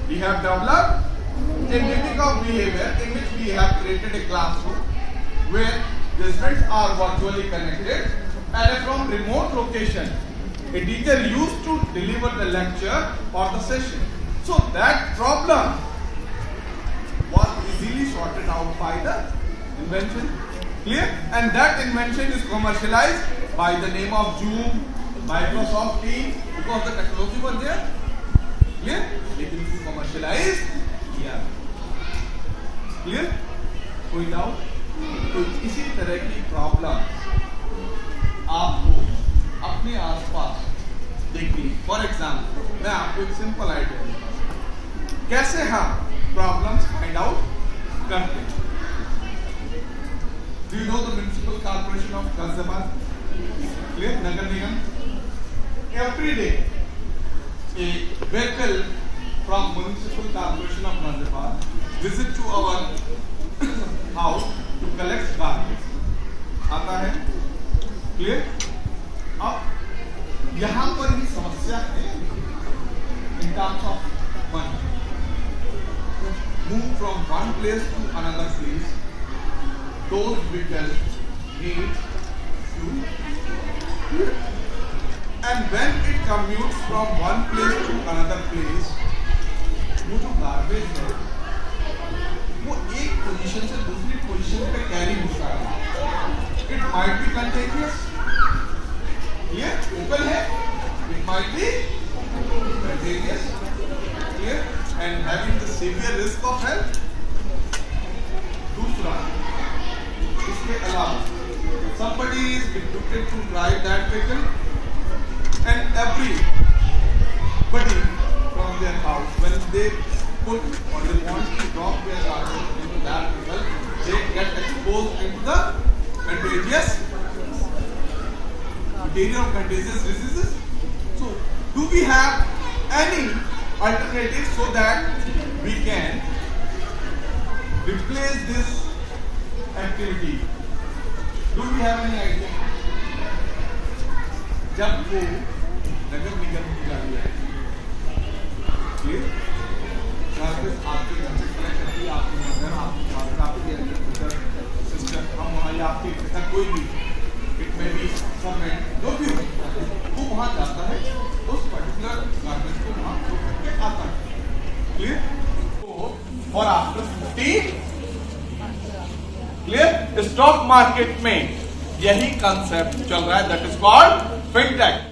We have developed a typical behavior in which we have created a classroom where the students are virtually connected and from remote location a teacher used to deliver the lecture or the session. So that problem was easily sorted out by the invention. Clear? And that invention is commercialized by the name of Zoom, Microsoft Teams, because the technology was there. Clear? लेकिन इसको commercialized किया. Clear? कोई doubt? तो इसी तरह की problem आपको अपने आसपास देखनी. फॉर एग्जाम्पल मैं आपको एक सिंपल आइडिया दूंगा कैसे हम प्रॉब्लम्स फाइंड आउट करते हैं. Do you know the municipal corporation of Ghaziabad? Clear? Nagar Nigam. Every day a vehicle from municipal corporation of Gaziabad visit to our house to collect garbage. आता है. Clear? अब यहाँ पर भी समस्या है in terms of money. Move from one place to another place. Those vehicles need fuel. And when it commutes from one place to another place, वो जो garbage है, वो एक पोजीशन से दूसरी पोजीशन पे कैरी होता है. It might be contagious. ये open है. It might be contagious. Clear? And having the severe risk of health. दूसरा, इसके अलावा, somebody is equipped to drive that vehicle. And everybody from their house, when they put or they want to drop their garbage into that vehicle, they get exposed into the contagious material of contagious diseases. So, do we have any alternative so that we can replace this activity? Do we have any idea? जब वो नगर निगम की गाड़ी है, clear? Garbage आपके घर से collect करती है, आपके नगर, आपके मार्केट, आपके एग्रीकल्चर सिस्टम, हम वहाँ या आपके घर कोई भी, इट में भी गवर्नमेंट जो भी हो, वो वहाँ जाता है, उस पर्टिकुलर गार्बेज को वहाँ थ्रो करके आता है. क्लियर? तो और आफ्टर 50, क्लियर? स्टॉक मार्केट में यही कंसेप्ट चल रहा है, दैट इज कॉल्ड फिनटेक.